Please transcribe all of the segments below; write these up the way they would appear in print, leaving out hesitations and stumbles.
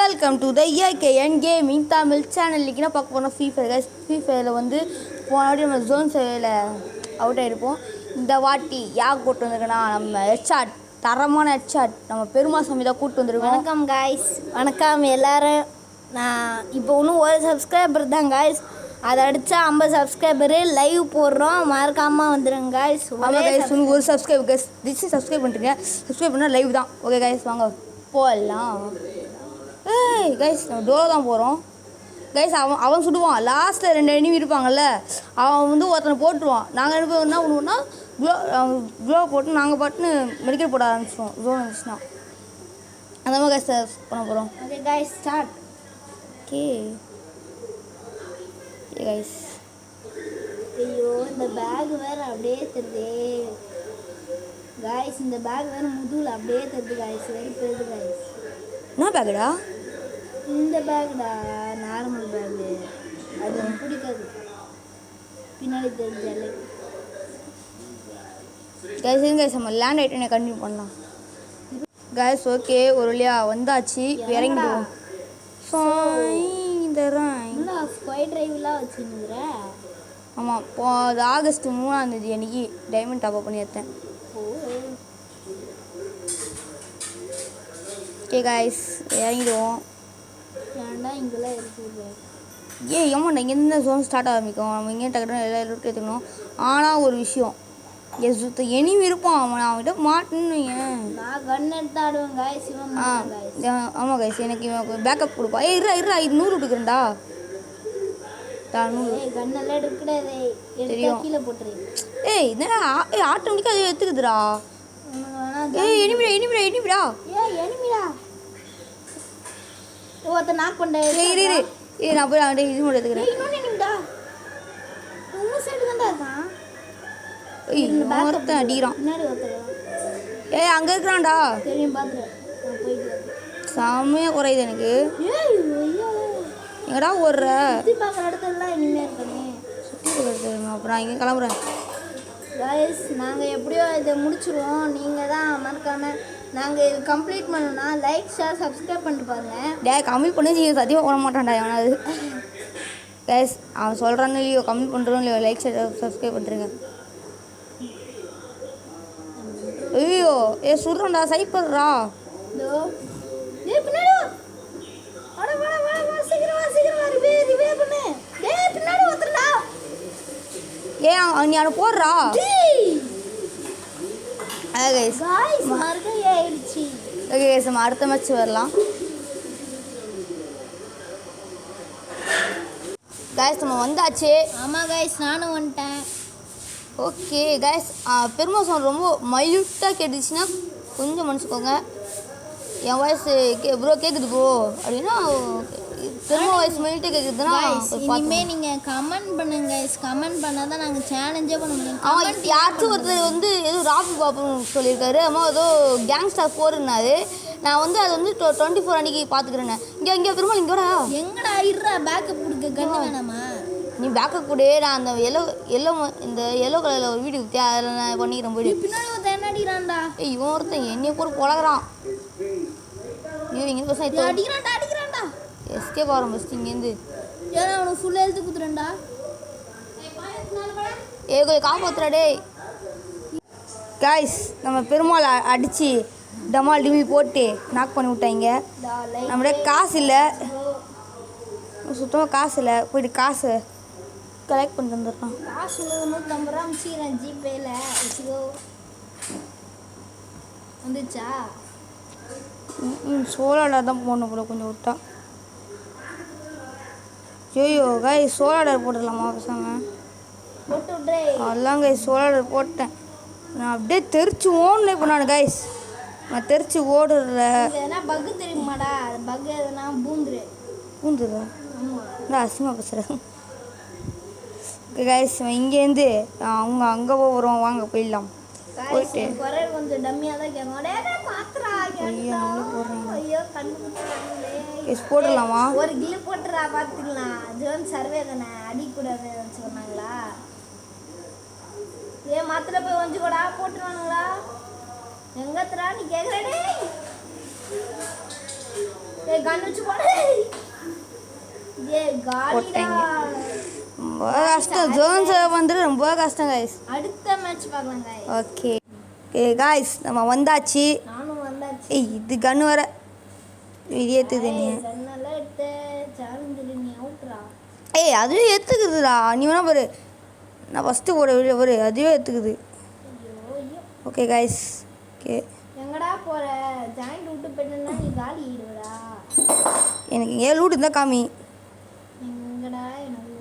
Welcome to the AKN gaming Tamil channel. இன்றைக்கி பார்க்க போனால் ஃப்ரீ ஃபயர் கைஸ். ஃப்ரீ ஃபயரில் வந்து போனாடி நம்ம ஜோன் சேவையில் அவுட் ஆகிருப்போம். இந்த வாட்டி யார் கூப்பிட்டு வந்திருக்கேன்னா நம்ம ஹெட்ஷாட், தரமான ஹெட்ஷாட் நம்ம பெருமா சாமி தான் கூப்பிட்டு வந்திருக்கோம். வணக்கம் காய்ஸ், வணக்கம் எல்லோரும். நான் இப்போ இன்னும் ஒரு சப்ஸ்கிரைபர் தான் காய்ஸ், அதை அடித்தா 50 சப்ஸ்கிரைபரு லைவ் போடுறோம், மறக்காமல் வந்துடுங்க காய்ஸ். ஆமாம் கைஸ், உங்களுக்கு ஒரு சப்ஸ்கிரைப் கைஸ், டிஸ்ட் சப்ஸ்கிரைப் பண்ணிட்டுருங்க. சப்ஸ்கிரைப் பண்ணால் லைவ் தான். ஓகே கைஸ், வாங்க போடலாம். ஏய் கைஸ், நம்ம டோரோ தான் போகிறோம் கைஸ். அவன் சுடுவான். லாஸ்ட்டில் 2 எனிமி இருப்பாங்கல்ல, அவன் வந்து ஒருத்தனை போட்டுருவான். நாங்கள் 2 பேர் என்ன பண்ணுவோம்னா க்ளோ போட்டு நாங்கள் பாட்டுன்னு மெடிக்கல் போட ஆரம்பிச்சிடுவோம். ஜோன் இருந்துச்சுன்னா அந்த மாதிரி கைஸ் பண்ண போகிறோம். Okay guys, start. Okay guys. ஐயோ, இந்த பேக் வேறு அப்படியே தருதே காய்ஸ். இந்த பேக் வேறு முதுகில் அப்படியே தருது காய்ஸ். Very பெருது guys. என்ன பேக்குடா? இந்த பேக்குடா, நார்மல் பேக்கு. அது எனக்கு பிடிக்காது, பின்னாடி தெரிஞ்சாலே கைஸ். கைஸ் நம்ம லேண்ட் ஆகிட்டு கண்டினியூ பண்ணலாம் கைஸ். ஓகே, ஒரு வழியாக வந்தாச்சு, இறங்கிடுவோம். இந்த ஸ்கொயர் டிரைவ்லாம் வச்சுருந்துற. ஆமாம், இப்போ அது ஆகஸ்ட் 3ஆம் தேதி அன்றைக்கி டைமண்ட் டாப் பண்ணி எடுத்தேன். ஓகே கைஸ், இறங்கிடுவோம். ஏன்டா இங்கெல்லாம் இருக்குது? ஏய் ஆமாண்டா, இங்கேருந்து ஜோன் ஸ்டார்ட் ஆரம்பிக்கும். நம்ம இங்கே டக்குனு எல்லா லூட் எடுத்துக்கணும். ஆனால் ஒரு விஷயம், சுத்த எனிமி இருப்பான், அவன்கிட்ட மாட்டுன்னு. நான் கன் எடுத்து ஆடுவேன் காய்ஸ். ஆமாம் கைஸ், எனக்கு பேக்கப் கொடுப்பா. ஏய் இருறா, இது 100 எடுக்கிறேன்டா. 100 கன்னெல்லாம் எடுக்கூடாது, தெரியும். கீழே போட்டுரு. ஏய் என்னடா, ஆட்டோமேட்டிக்காக அது எடுத்துக்குதுடா. ஏய் எனிமிடா. எனிமிடா ஒருத்த நாக் பண்ண. ஏய் நான் போய் அவன்கிட்ட இது மட்டும் எடுத்துக்கிறேன். இன்னொன்று எனிமிடா உங்கள் சைடு தான்டா இருக்கான். ஒருத்தன் அடிக்கிறான். பின்னாடி ஒருத்தர். ஏய் அங்கே இருக்கிறான்டா. தெரியும், பார்த்துறேன். நான் போயிட்டு செம்மையாக குறையுது எனக்கு. எங்கடா ஓடுற? சுற்றி பார்க்குற இடத்துலலாம் இனிமே இருக்கனே. சுற்றி பார்க்குறது. அப்புறம் நான் இங்கே கிளம்புறேன் காய்ஸ். நாங்கள் எப்படியோ இதை முடிச்சிடுவோம். நீங்கள் தான் மறக்காமல், நாங்கள் இது கம்ப்ளீட் பண்ணணும்னா லைக், ஷேர், சப்ஸ்கிரைப் பண்ணிட்டு பாருங்கள். கம்மி பண்ணி சத்தியமாக பண்ண மாட்டான்டா எவனாவது. கைஸ் அவன் சொல்கிறான்னு இல்லையோ, கம்மி பண்ணுறோம் இல்லையோ, லைக் ஷேர் சப்ஸ்கிரைப் பண்ணுறேங்க. ஐயோ சுடுறான்டா, சைப்பர்றா. பின்னாடி நீ அவனை போடுறா. நம்ம அடுத்த மேட்ச் வரலாம் கைஸ். நம்ம வந்தாச்சு. ஆமாம் கைஸ், நானும் வந்துட்டேன். ஓகே கைஸ், பெருமா சவுண்ட் ரொம்ப மைல்யூட்டாக கேட்டுச்சுன்னா கொஞ்சம் மன்னிச்சுக்கோங்க. என் வாய்ஸ் ப்ரோ கேட்குது ப்ரோ அப்படின்னா, பெருமா வாய்ஸ் மைல்யூட்டாக கேட்குதுன்னா இனிமேல் நீங்கள் கமெண்ட் பண்ணுங்க கைஸ். கமெண்ட் பண்ணால் தான் நாங்கள் சேலஞ்சே பண்ண முடியும். அவன் யாராச்சும் ஒருத்தர் வந்து ஏதோ ராஃபி பாப்புன்னு சொல்லியிருக்காரு. அம்மா ஏதோ கேங்ஸ்டார் 4ன்னாரு. நான் வந்து அதை வந்து 24 அன்றைக்கி பார்த்துக்கிறேன். இங்கே பெருமாள் இங்கே வரா. எங்கடா இருறா, பேக்கப் கொடுக்க கண்ணு வேணாமா? நீ பேக்கப் கூட, நான் அந்த இந்த எல்லோ கலரில் ஒரு வீடு விற்று அதில் நான் பண்ணிக்கிறேன். போய்டு பின்னாடி ஒருத்தன் என்ன அடிக்கிறான்டா. ஏய் இவன் ஒருத்தன் என்னைய போட்டு பழகிறான். ஐயோ இங்கே அடிக்கிறான்டா. எஸ்கேப் ஆகிறோம் ஃபஸ்ட்டு இங்கேருந்து. ஏன்னா அவனுக்கு ஃபுல்லாக எழுத்து குத்துறேன்டா. கொஞ்சம் காப்பாற்றுறாடே. காய்ஸ் நம்ம பெருமாள் அடித்து டமால் டிமி போட்டு நாக் பண்ணி விட்டாங்க. நம்மளே காசு இல்லை, சுத்தமாக காசு இல்லை. போய்ட்டு காசு கலெக்ட் பண்ணிட்டு வந்துடுறான். காசு 150 ரூபா அனுப்பிச்சிக்கிறேன் ஜிபேயில் வச்சுக்கோ. வந்துச்சா? சோலாடர் தான் போடணும் போல, கொஞ்சம் விட்டா. ஐயோ காய், சோலாடர் போட்டுடலாமா பேசாமல்? போட்டு விட்றே. அதெல்லாம் காய் சோலாடர் போட்டேன். நான் அப்படியே தெரிச்சு ஓடணும். இப்போ நான் கைஸ் நான் தெரிச்சு ஓடுற எதனா பக்கு தெரியுமாடா? பக்கு எதனா பூந்துடுறா. நான் அசிங்கமாக பேசுகிறேன். ஓகே கைஸ், இங்கேருந்து அவங்க அங்கே போகிறோம். வாங்க போயிடலாம். போயிட்டு குரல் கொஞ்சம் டம்மியாக தான் கேட்கும். போட்டுடலாமா? ஒரு கிலோ போட்டுறா, பார்த்துக்கலாம். ஜோன் சர்வே தானே, அடிக்கூடாதுன்னு சொன்னாங்களா? மரத்தில் போய் வந்து கூட போட்டுருவானுங்களா? எங்கத்துறா நீ கேட்குறே? ஏய் கன் வச்சு போடு. ஏய் காலிடா. ரொம்ப கஷ்டம். ஜோன்ஸ் வந்து ரொம்ப கஷ்டம் கைஸ். அடுத்த மேட்ச் பார்க்கலாம் गाइस. ஓகே கைஸ் நம்ம வந்தாச்சு. நானும் வந்தாச்சு. ஏய் இது கன் வர ஏத்துது நீ. கன்னல எடுத்து சேலஞ்ச் நீ அவுட்ரா. ஏய் அதுவே ஏத்துக்குதுடா. நீ வேணா பாரு. நான் ஃபர்ஸ்ட் போட வீடியோ பாரு அதுவே ஏத்துக்குது. ஐயோ. Okay guys. ஓகே எங்கடா போற? ஜாயிண்ட் விட்டு போயிட்டேன்னா நீ காலி ஆயிடுவடா. எனக்கு ஏன் லூட் இருந்தா காமி. எங்கடா எனக்கு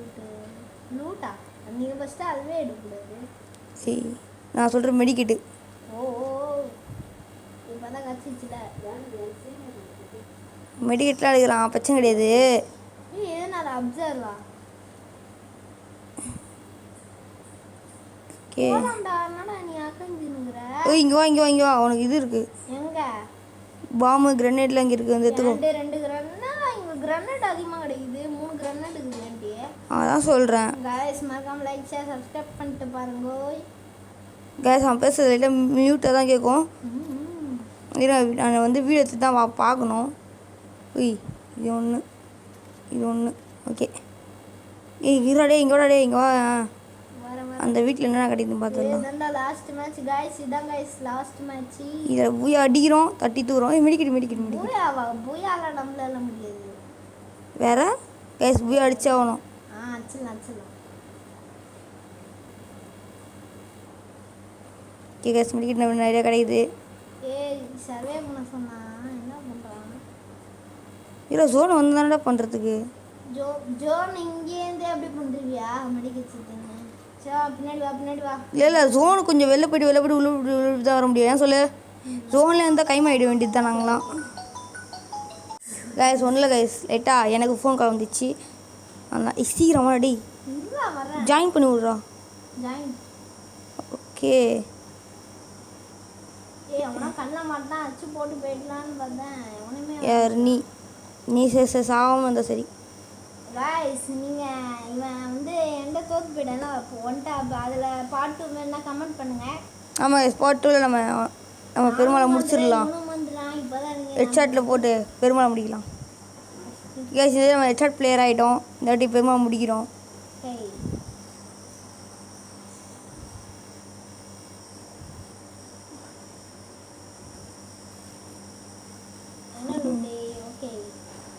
லூட்டா? நீங்க ஃபர்ஸ்ட் அதுவே எடுக்கக்கூடாது. ஏய் நான் சொல்ற மெடிக்கிட்டு. ஓ இப்பதான் கச்சிச்சுல. மெடிக்கிட்லாம் எடுக்கலாம் பிரச்சனை கிடையாது. நீ எதனால அப்சர்வா? ஓகே போலாம்டா. என்னடா நீ அக்கஞ்சினுங்கற? ஓய் இங்க வா உனக்கு இது இருக்கு. எங்க? பாம்பு கிரனேட்லாம் இங்க இருக்கு வந்து எடுத்துக்கோ. ரெண்டு கிரனேட். இங்க கிரனேட் அதிகமா கிடைக்குது. 3 கிரனேட் இருக்குது ஏன்டி? அதான் சொல்றேன். गाइस மறக்காம லைக் ஷேர் சப்ஸ்கிரைப் பண்ணிட்டு பாருங்க. கைஸ் அவன் பேசுறது லைட்டாக மியூட்டாக தான் கேட்கும். நான் வந்து வீடியோ எடுத்து தான் பார்க்கணும். உய் இது ஒன்று ஓகே. ஏய் இருடா இங்கோடா இங்கே வா. அந்த வீட்டில் என்னென்ன கிடைக்குதுன்னு பார்த்துடலாம். இதுதான் லாஸ்ட் மேட்ச் गाइस. இதான் गाइस லாஸ்ட் மேட்ச். இதில் பூயா அடிக்கிறோம் தட்டி தூரம். மெடிக்கிட்டு பூயால நம்மளால முடியாது. வேற கைஸ் பூயா அடிச்சே ஆகணும். அச்சலாம். ஓகே கைஸ் மெடிக்கிட்டு நம்ம நிறைய கிடைக்குது. ஏய் சர்வே பண்ண சொன்னா என்ன பண்றான்? இல்லை ஜோன் வந்து தானடா பண்ணுறதுக்கு. ஜோன் இங்கேருந்தே அப்படி பண்ணுறியா? மெடிக்கல் பின்னாடி வா. இல்லை ஜோனு கொஞ்சம் வெளில போய்ட்டு உள்ள தான் வர முடியும். ஏன் சொல்லு ஜோனில் இருந்தால் கைமாயிட வேண்டியது தான் நாங்களாம். கைஸ் ஒன்றில் கைஸ் லைட்டாக எனக்கு ஃபோன் கால் வந்துச்சு. அதான் சீக்கிரமா டி ஜாயின் பண்ணி விட்றா. ஓகே யார் நீ சாகாமல் இருந்தால் சரி. நீங்கள் இவன் வந்து எந்த தோற்று போயிட்டேன்னா ஒன்ட்டு அதில் பாட்டு வேணா கமெண்ட் பண்ணுங்கள். ஆமாம் ஸ்பாட் 2ல் நம்ம பெருமாளை முடிச்சிடலாம். ஹெட்ஷாட்டில் போட்டு பெருமாளை முடிக்கலாம். கேஸ் இதே நம்ம ஹெட்ஷாட் பிளேயர் ஆகிட்டோம். இந்த வாட்டி பெருமாளை முடிக்கிறோம்.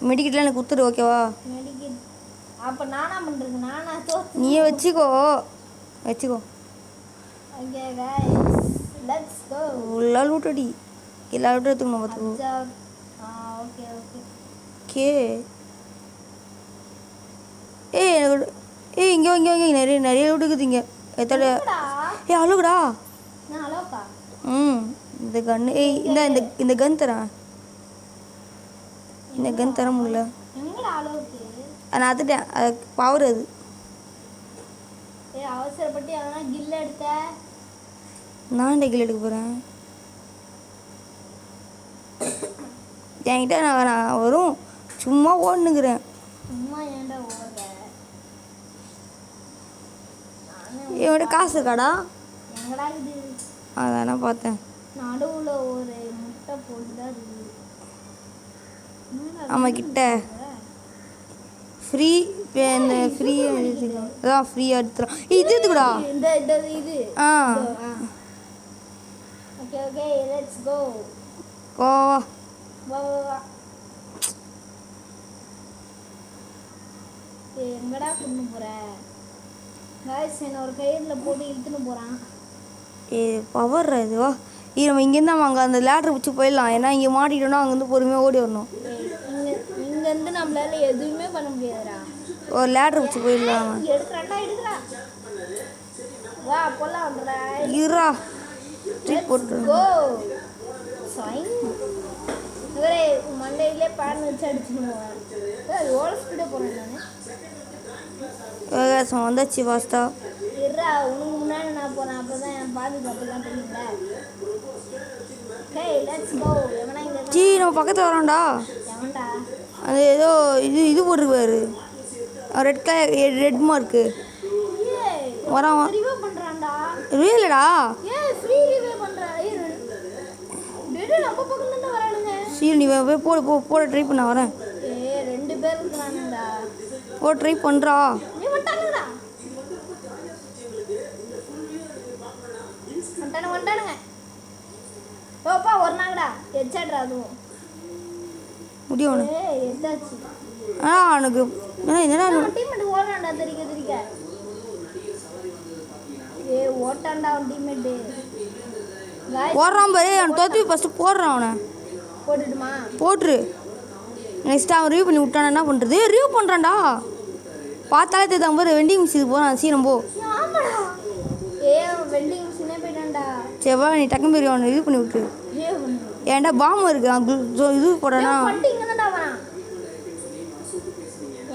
மெடிக்கிட்லாம் எனக்கு கொடுத்துரு ஓகேவா? அப்போ நானா பண்ணுறது? நானா தோற்று? நீயே வச்சுக்கோ. Okay guys let's go. எல்லா லூட்டடி எல்லா லூட்டும் எடுத்துக்கணும் பார்த்துக்கோ. ஓகே ஓகே ஏய் இங்கே நிறைய லூட் இருக்குது இங்கே. எத்தனை அழுகுடா. இந்த கன்று இந்த கன் தரேன். இந்த கன் தர முடியல. நான் அதுட்டேன். அது பவர் அது. அவசரப்பட்டு கில் எடுத்த. நான் கில் எடுக்க போகிறேன். என்கிட்ட நான் வரும் சும்மா ஓடுனுங்கிறேன். சும்மா ஏன்டா ஓடுற? என்னோட காசு இருக்காடா? எங்கடா இது? அதான் நான் பார்த்தேன். நடுவில் ஒரு முட்டை போட்டு தான் இருக்குது. ஆமாம் கிட்ட ஃப்ரீ இந்த ஃப்ரீ அதான் ஃப்ரீயாக எடுத்துடும். இது எடுத்துக்கூடா இது. Okay let's go. வா. எங்கடா கொண்டு போற? गाइस என்ன ஒரு கயிறில் போட்டு இழுத்துன்னு போகிறான். பவர் இதுவா நம்ம இங்கேருந்து நம்ம அங்கே அந்த லேட்ரு பிடிச்சி போயிடலாம். ஏன்னா இங்கே மாட்டிட்டோன்னா அங்கேருந்து பொறுமையாக ஓடி வரணும். இங்கேருந்து நம்மளால எதுவுமே பண்ண முடியாதுடா. ஒரு லேட்ரு பிடிச்சி போயிடலாம். எடுக்கிறா வா போலாம். இருடா ட்ரிப் போட்டு இவரே மண்டையிலே பேன் வச்சு அடிச்சுடுவோம். எவ்வளோ ஸ்பீடாக போகிறேன் நான் வந்தாச்சு ஃபாஸ்ட்டா. இருடா உனக்கு முன்னாடி நான் போகிறேன். அப்போ தான் என் பாதுகாப்புலாம் தெரியுங்களா? நம்ம பக்கத்தில் வரோம்டா. அது ஏதோ இது போட்டுருப்பாரு ரெட் மார்க்கு வரான். ரியலடா சரி நீ போய் போட ட்ரை பண்ண வரேன். ஏய் 2 பேர் இருக்கானுங்கடா. போட ட்ரை பண்ணுறா. நீ வந்துட்டானுங்கடா. வந்துட்டானுங்க. ஓப்பா ஒருனாங்கடா. ஹெட்ஷாட்ரா அதுவும். முடியும் அவனு. ஏய் எதாச்சு. எனக்கு என்னடா டீம்மேட் ஓடுறான்டா தெரிக்க. ஏய் ஓட்டான்டா அவன் டீம்மேட். போடுறான் பாரு. அவன் தோத்து ஃபஸ்ட்டு போடுறான். அவனை போட்டுடுமா? போட்டுரு. நெக்ஸ்ட் அவன் ரிவ்யூ பண்ணி விட்டானா என்ன பண்ணுறது? ரிவ்யூ பண்ணுறான்டா. பார்த்தாலே தெரியாத பாரு. வெண்டிங் மிஷினுக்கு போகிறான் சீனம் போ. ஆமாடா. ஏய் வெண்டிங் மிஷினே போயிட்டான்டா. சரி வா நீ டக்குன்னு போய் அவனை ரிவ்யூ பண்ணி விட்டுரு. ஏன்டா பாம்பு இருக்கு இது போடனா பண்ணிட்டு இங்கே தான்டா வரான்.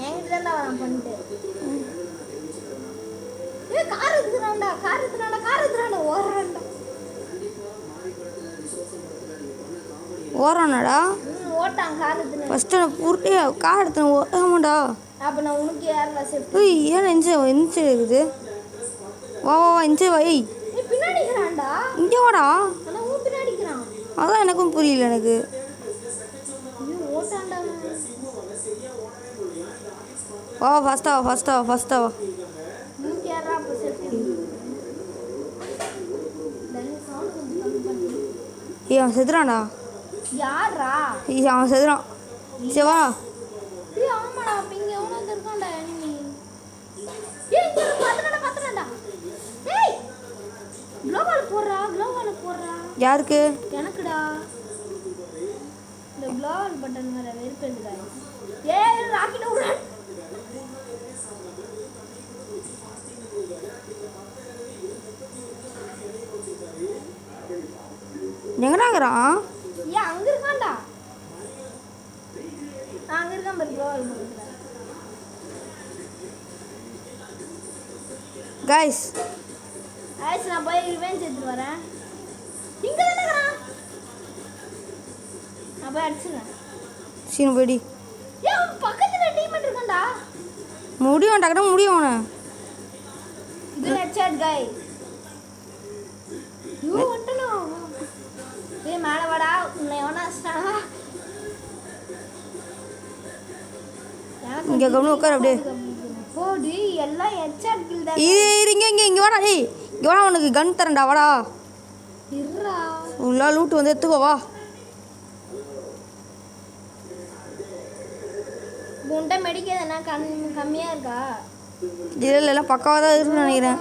என்கிட்ட தான்டா வரான் பண்ணிட்டு. ஏய் கார் எடுத்துறான்டா ஓடுறான்டா. ஓடுறானாடா? ஓட்டான் கார் எடுத்துன்னு. ஃபஸ்ட்டு நான் பூர்த்தி கார் எடுத்து ஓடாமாடா. அப்போ நான் உனக்கு யாரா சேஃப்டி? ஏய் ஏன் எந்த இருக்குது? வா இந்த வா. ஏய் நீ பின்னாடி இருக்கறான்டா. இங்கே வாடா. ஆனா ஊ பின்னாடி இருக்கறான். அதான் எனக்கும் புரியல எனக்கு. நீ ஓட்டான்டா. வா ஃபஸ்ட்டா வா. உனக்கு யாரா அப்போ சேஃப்டி? டெல்லி சவுண்ட் கொஞ்சம் கம்மி பண்ணு. ஏய் அவன் செத்துறான்டா. யாரா? ஏய் அவன் செத்துறான். சரி வா. ஏய் ஆமாடா அப்ப இங்க எவனோ இருக்கான்டா எனிமி. ஏய் இங்க பாத்துடா. ஏய் க்ளோவால் போடுறா. யாருக்கு? எனக்குடா. இந்த க்ளோவால் பட்டன் வேற வெறுப்பேடுடா. ஏய் ராக்கெட் விடுறா. எங்கடாங்கறான்? ஏய் அங்க இருக்கான்டா. நான் அங்க இருக்கேன் பாரு க்ளோவால் பட்டன். गाइस நான் போய் ரிவெஞ்ச் எடுத்து வரேன். இங்க தான இருக்கறான். நான் போய் அடிச்சுறேன். சீனு போடி. ஏய் அவன் பக்கத்துல டீம்மேட் இருக்கான்டா. முடியும் டக்கட முடியும் அவன. இது ஹெட்ஷாட் गाइस. யூ வண்டனோ. ஏய் மேல வாடா. உன்னை எவனா அடிச்சானா? இங்க கவனம் உட்கார் அப்படியே. போடி எல்லாம் ஹெட்ஷாட் கில் தான். இங்க வாடா. ஏய் இங்க வாடா உனக்கு கன் தரேன்டா வாடா. இருடா. உள்ள லூட் வந்து எடுத்துக்கோ வா. உன்கிட்ட மெடிக்கல் என்ன கம்மியா இருக்கா? இல்ல பக்காவா தான் இருக்குன்னு நினைக்கிறேன்.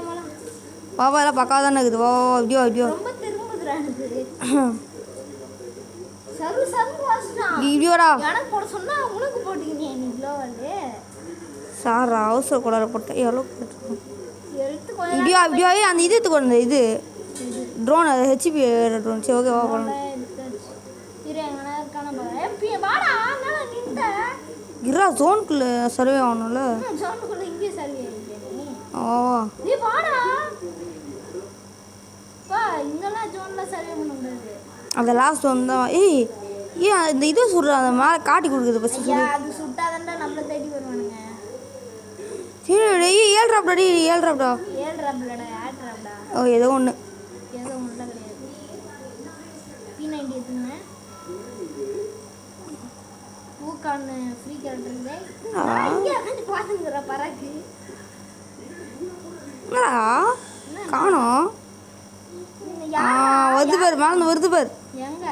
வா எல்லாம் பக்காவா தானே இருக்குது. வா இப்படியோ ரொம்ப திரும்புதுடா எனக்கு. சர்வ வாஸ்டா. இப்படியோடா. எனக்கு போட சொன்னா உனக்கு போட்டுக்கினே நீ க்ளோவால். சார் அவசர கோளாறு போட்டேன். எவ்வளோ போட்டுருக்கோம் எடுத்து கொஞ்சம் இப்படியோ அந்த இது எடுத்துக்கொண்டு இது ட்ரோன் அது ஹெச்பி ட்ரோன். சரி ஓகே வா போகலாம். இரு எங்கன்னா இருக்கான பாரு. வாடா மேல நின்னுட்ட. இருடா ஜோனுக்குள்ளே சர்வே ஆகணும்ல. ஜோனுக்குள்ள இங்கே சர்வே ஆயிட்டே நீ. வா நீ வாடா. வா இங்கலாம் ஜோன்ல சர்வே பண்ண முடியாது. அந்த லாஸ்ட் ஒன் தான். ஏய் அந்த இது சுடுற அந்த மேலே காட்டி கொடுக்குது ஃபஸ்ட்டு. ஐயா அது சுட்டாதான்டா நம்மள தேடி வருவானுங்க. சரி ஏழு ட்ராப்டா. 7 ட்ராப்டா. 7 ட்ராப்லடா 8 ட்ராப்டா. ஓ ஏதோ ஒன்று. ஏதோ ஒன்றும் கிடையாது. P90 எடுத்துங்க. பூக்கான் ஃப்ரீ கேரக்டர் இல்லை. இங்கே வந்து பாத்துங்கற பராக்கு. என்னடா காணோம். வருது பாரு மேலே வருது பாரு. எங்க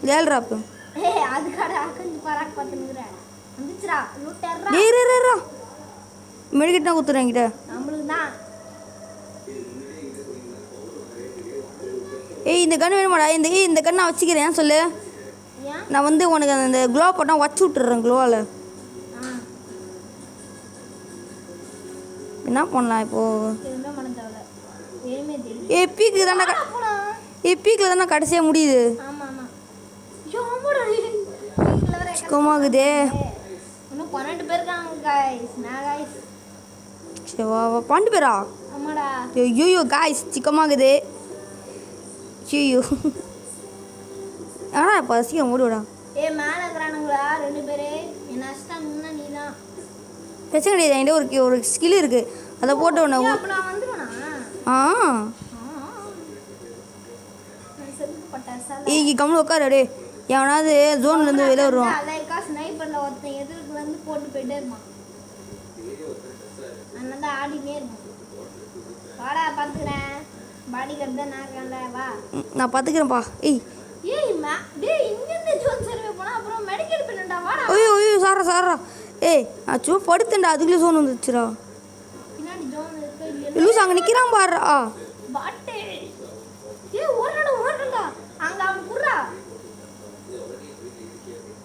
7 ட்ராப்பு. ஏய் அதுக்காடா கொஞ்சம் பராக் பாத்துங்கற. வந்துச்சுடா லூட்டர்ரா. டேய் மெடிக்கெட் தான் குத்துறேன் என்கிட்ட. நம்மளுக்கு தான். ஏய் இந்த கன் வேணுமாடா? இந்த கன் நான் வச்சுக்கிறேன் சொல்லு. ஏன்? நான் வந்து உனக்கு அந்த க்ளோ போட்டால் வச்சு விட்டுறேன் க்ளோவால். என்ன பண்ணலாம் இப்போது? எதுவுமே பண்ண தேவையில்ல. வேணுமே தெரியும். பீக்கில் தானே கடைசியாக முடியுது. ஆமாம் சுகமாகுதே. இன்னும் 12 பேர் இருக்காங்க गाइस. நான் गाइस. சரி வா 12 பேரா? ஆமாடா. ஐயோ गाइस சிக்கமாகுதே. ஐயோ ஆனா இப்போ சீக்கிரம் ஓடுடா. ஏய் மேலே இருக்கிறானுங்களா 2 பேர். என்ன அஷ்டாங்கன்னா நீ தான். பிரச்சனை கிடையாது. என்கிட்ட ஒரு ஸ்கில் இருக்குது. அதை போட்டு ஒன்று. அப்போ நான் வந்துடுவேனா? ஏய் கம்முன்னு உட்காரு அப்படியே. எவனாவது ஜோன்லேருந்து வெளியே வருவான். அலைக்கா ஸ்னைப்பரில் ஒருத்தன் எதிர்க்கு வந்து போட்டு போயிட்டே இருப்பான். அண்ணன் தான் ஆடினே இருப்பான். வாடா பார்த்துக்கிறேன். பாடி கட்டு தான் நான் இருக்கேன்ல வா. நான் பார்த்துக்கிறேன்ப்பா. ஏய் டேய் இங்கேருந்து ஜோன் சர்வே போனால் அப்புறம் மெடிக்கல் பின்னண்டா வாடா. ஐயோ சாரா ஏய் நான் சும்மா படுத்தேன்டா அதுக்குள்ளே ஜோன் வந்துச்சுடா. பின்னாடி ஜோன் இருக்கு. லூஸ் அங்கே நிற்கிறான் பாடுறா. பாட்டு ஓடுறா அங்கே அவன் குர்றா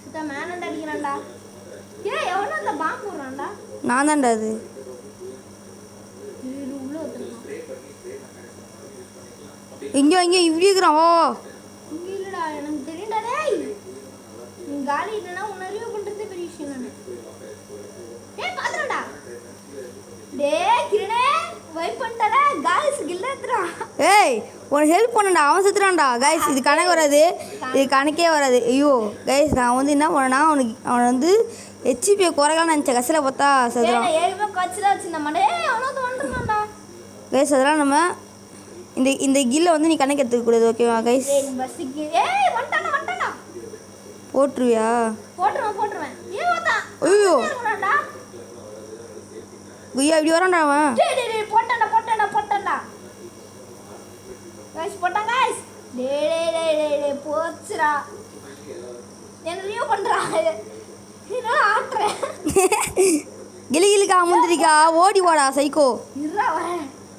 சுத்த மேனண்டா அடிக்கிறான்டா. எவனோ அந்த பாம்பு போடுறான்டா. நான் தான்டா அது. உள்ள வந்துருக்கான். இங்கே இப்படி இருக்கிறான். ஓ இங்கே இல்லைடா எனக்கு தெரியும்டா. டேய் நீ காலி இல்லைன்னா உன்னை ரிவ்யூ பண்ணுறதே பெரிய விஷயம். நான் பார்த்துடா. கிரணே வெயிட் பண்ணிட்டாடா. காய்ஸ் கில்லத்துறா. ஏய் உனக்கு ஹெல்ப் பண்ணடா. அவன் செத்துறான்டா. கைஸ் இது கணக்கு வராது. இது கணக்கே வராது. ஐயோ கைஸ் நான் வந்து என்ன பண்ணேன்னா அவனை வந்து ஹெச்பியை குறைக்கலாம் நினச்சேன். கடைசியில் பார்த்தா செத்துறான். கைஸ் அதெல்லாம் நம்ம இந்த கில்லை வந்து நீ கணக்கு எடுத்துக்கூடாது. ஓகேவா கைஸ்? போட்டுருவியா? ஐயோ குய்யா இப்படி வரான்டா அவன். போச்சுடா என்ன ரிவ்யூ பண்றா. கிளிக்கா முந்திரிக்கா ஓடி வாடா சைக்கோ.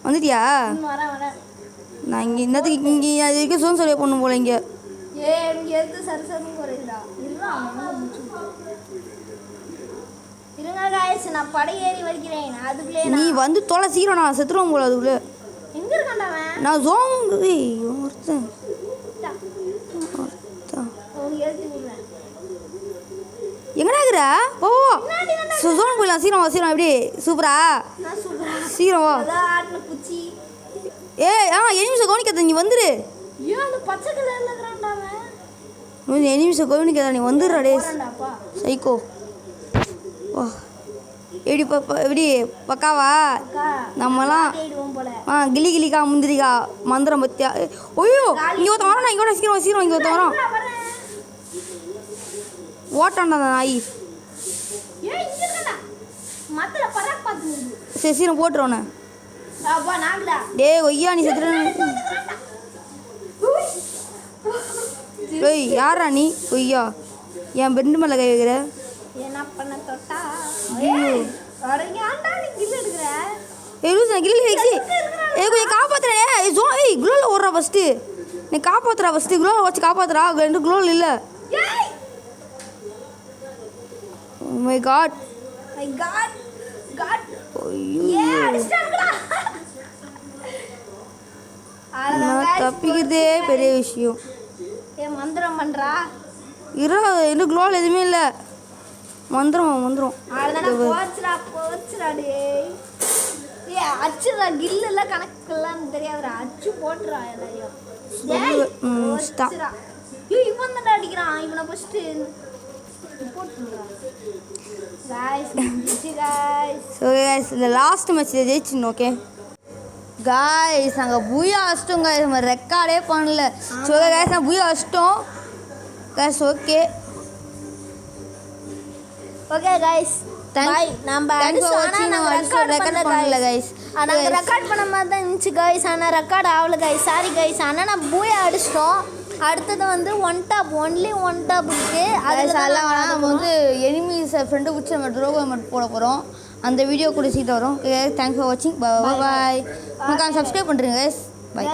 வந்துட்டியா? நான் இங்கே இன்னத்துக்கு இங்கே அது வரைக்கும் சோன் சொல்லிய பொண்ணு போல இங்கே. நான் படையேறி வருகிறேன். அதுக்குள்ளே நீ வந்து தொலை சீக்கிரம். நான் செத்துருவோம் போல அதுக்குள்ளே. எங்க இருக்காண்டா நான் ஜோன் ஒருத்தன் எங்கடா இருக்கிற? ஓ ஜோன் போயிடலாம். சீக்கிரம் எப்படி சூப்பரா சீக்கிரம் வா. ஏய் எனிமிஷம் கவனிக்காத நீ வந்துரு. எனிமிஷம் கவனிக்காத நீ வந்துடுறா. டே சைக்கோ வா. எப்படி பக்காவா நம்மலாம் கிளிக்கா முந்திரிக்கா மந்திரம் பத்தியா. ஐயோ இங்கே ஒருத்தன் வரான். இங்கே சீக்கிரம் இங்கே ஒருத்தன் வரான். ஓட்டான்டா அந்த நாய். சரி சீக்கிரம் போட்டுருவோண்ணே. டே ஒய்யா நீ செத்துற. டேய் யாரா நீ ஒய்யா என் பெண்டு மேலே கை வைக்கிற? என்ன பண்ண தொட்டா? கொஞ்சம் காப்பாத்துறேன். குளோவில் ஓடுறா ஃபஸ்ட்டு. நீ காப்பாத்துறா ஃபஸ்ட்டு. குளோவில் வச்சு காப்பாத்துறா. 2 குளோவில் இல்லை. மை காட் தப்பிக்கிறதே பெரிய விஷயம். மந்திரம் பண்றா. இன்னும் குளோவில் எதுவுமே இல்லை. மந்திரம் அச்சுடா கில்லாம் கணக்கெல்லாம் தெரியாதுடா. அச்சு போட்டுறா எல்லாரையும். இவன் தான் அடிக்கிறான். இவனை ஃபர்ஸ்ட் இந்த லாஸ்ட் மேட்ச் ஜெயிச்சிடணும். ஓகே காய்ஸ் நாங்கள் பூயா அடிச்சிட்டோம். காய்ஸ் நம்ம ரெக்கார்டே பண்ணல. ஸோ காய்ஸ் நான் பூயா அடிச்சிட்டோம் காய்ஸ். ஓகே ஓகே गाइस பாய். நம்ம ரெக்கார்ட் பண்ணல गाइस. நாங்க ரெக்கார்ட் பண்ண மாதிரி தான் இருந்துச்சு गाइस. ஆனா ரெக்கார்ட் ஆகல गाइस. Sorry guys. ஆனா நான் பூயா அடிச்சிட்டோம். அடுத்தது வந்து ஒன் டாப் இருக்கு. அதெல்லாம் நம்ம வந்து எனிமீஸ் ஃப்ரெண்டு பிடிச்சி நம்ம ட்ரோகோ மட்டும் போட போகிறோம். அந்த வீடியோ கூட சீக்கிரம் வரும். தேங்க்ஸ் ஃபார் வாட்சிங். பாய். உங்களுக்கு சப்ஸ்கிரைப் பண்ணுறீங்க गाइस. பாய்.